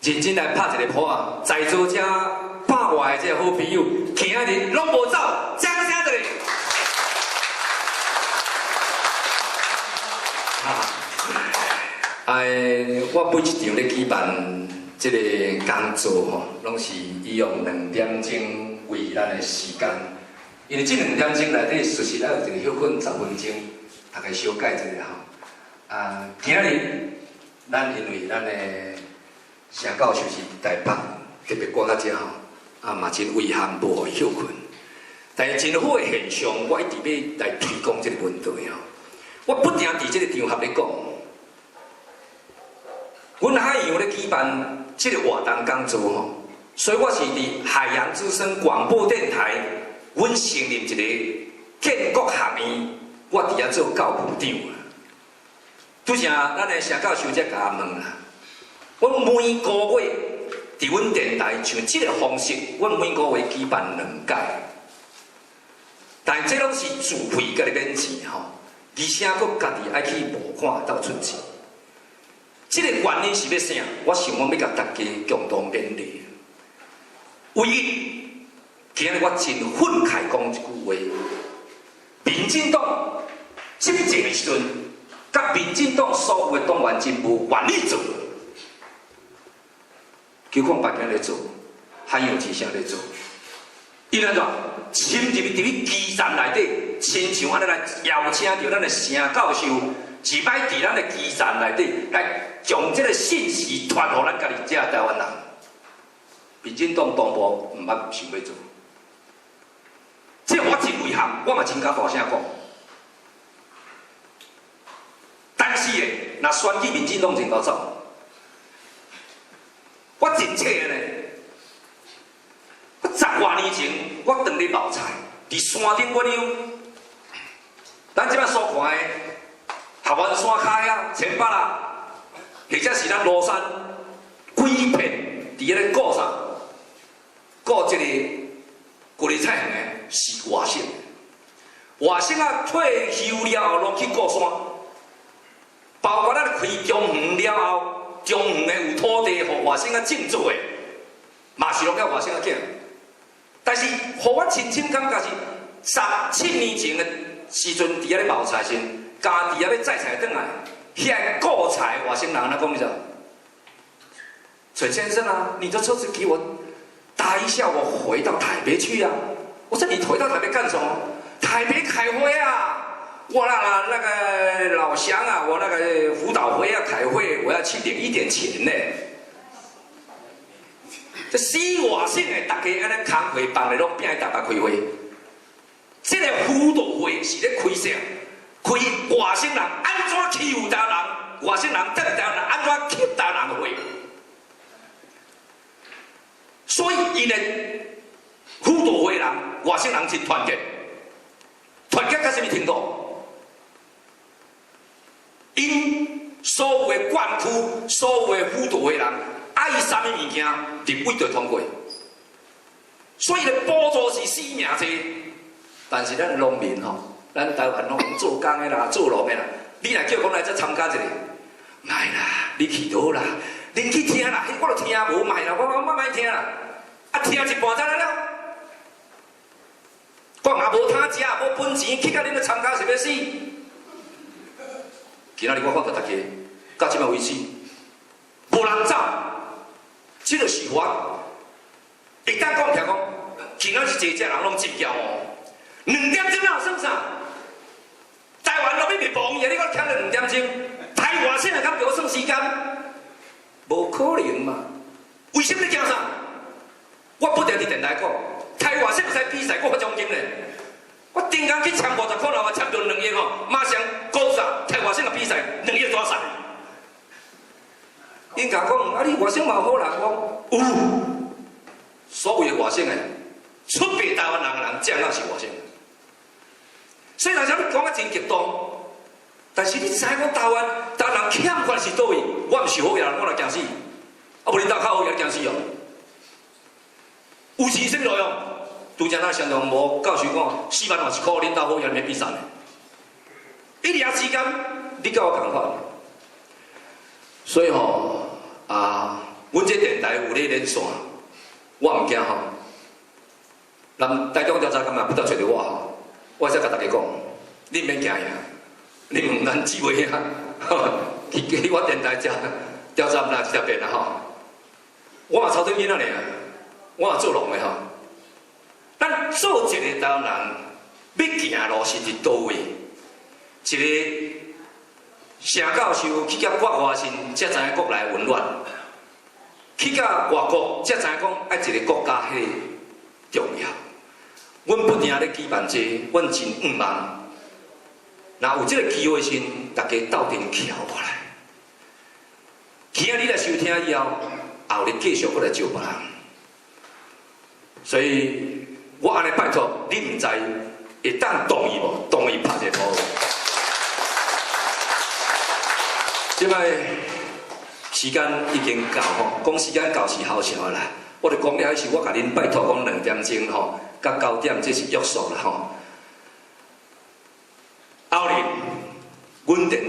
认真来拍一个波啊！在座这百外的这好朋友，今日拢无走，掌声一个！我每一场咧举办这个工作吼，拢是以用2点钟为咱的时间，因为这2点钟内底随时咱有一个休困10分钟，大家小解一下吼。今日咱因为咱的城教授是台北，特别赶到遮吼，嘛真遗憾无互休困。但是真好的现象，我一直要来推广这个问题吼。我不定伫这个场合咧讲。阮海洋咧举办这个活动讲座吼，所以我是伫海洋之声广播电台，阮成立一个建国学院，我伫遐做教务长啊。拄则咱的城教授才甲我问啦，阮每个月伫阮电台像这个方式，阮每个月举办2届，但这拢是自费甲你免钱吼，而且佫家己爱去募款到出钱。这个原因是要啥？我想讲要甲大家共同勉励。唯一，今日我真愤慨讲一句话：民进党执政的时阵，甲民进党所有的党员真无愿意做。就看别个咧做，还有一声咧做。伊安怎深入伫基层内底，亲像安尼来邀请着咱的城教授。一摆伫咱的基层内底来将这个信息传互咱家己这台湾人，民进党党部毋捌想要做，这我真遗憾，我嘛真敢大声讲。但是咧，若选举民进党真够走，我真切的呢。10多年前，我当咧茂菜，伫山顶我溜，咱即摆所看的。合湾山骹啊，前北啊，或者是咱罗山，几片伫咧顾啥？顾这个国立菜园的是外省，外省啊退休了后，拢去顾山，包括咱开中园了后，中园的有土地互外省啊种做的，嘛是拢甲外省啊囝。但是，互我深深感觉是17年前的时阵，伫遐咧茂菜时。家己也要载菜转来，遐顾菜外省人安怎讲？你知道？水先生啊，你的车子给我搭一下，我回到台北去啊！我说你回到台北干什么？台北开会啊！我那个老乡啊，我那个辅导会要开会，我要去领一点钱呢。这死外省的，大家安尼开会办的拢变台北开会，这个辅导会是咧开啥？开外省人安怎欺负台湾人，外省人得台湾人安怎欺台湾人的会，所以伊的辅导会人外省人真团结，团结到什么程度？因所有的管区、所有的辅导会人爱啥物物件，立委就通过，所以咧补助是死命济，但是咱农民吼。咱台湾拢做工的啦，做农的啦，你若叫讲来这参加一个，卖啦，你去倒啦，恁去听啦，我就听无卖啦，我莫听啦，啊听一半才来了，我也无摊食，无本钱，去甲恁要参加是要死。今仔日我看到大家，到即摆为止，无人走，这就是我会当讲听讲，今仔日真正人拢真骄傲，2点钟哪有算啥？台湾路要灭亡去，你讲听了2点钟，台外省人敢给我算时间？无可能嘛！为什么你惊啥？我不定伫电台讲，台外省使比赛，我发奖金咧。我顶天去签50块，我签中2亿吼，马上鼓啥？台外省个比赛2亿大赛。因甲讲，啊你外省嘛好人，我有。所有的外省的出卖台湾人的人，正那是外省。虽然讲你讲啊真极端，但是你知我台湾人欠款是倒位？我毋是好人，我来惊死。啊，无恁兜较好也惊死哦。有钱什么路用？拄则咱上堂无教授讲4万21块，恁兜好也免比赛。一年时间，你甲我共款。所以吼阮这电台有咧连线，我毋惊吼。咱台中调查干嘛不得找着我吼？我会使甲大家讲，恁免惊呀，恁问咱志伟啊，去我电台调查啦，一条边啦吼。我嘛操做囡仔尔，我嘛做农的吼。咱做一个台湾人，要行路是伫倒位？一个城教授去甲国外先，才知影国内温暖；去甲外国，才知影讲爱一个国家迄重要。阮不定咧举办这，阮真毋茫。若有这个机会先，大家斗阵翘过来。今仔日来收听以后，后日继续过来招别人。所以我安尼拜托，你毋知会当同意无？同意拍一个鼓。即摆时间已经到吼，讲时间到是好笑的啦。我著讲了，是我甲恁拜托讲2点钟吼，到9点这是约束啦吼。后日阮电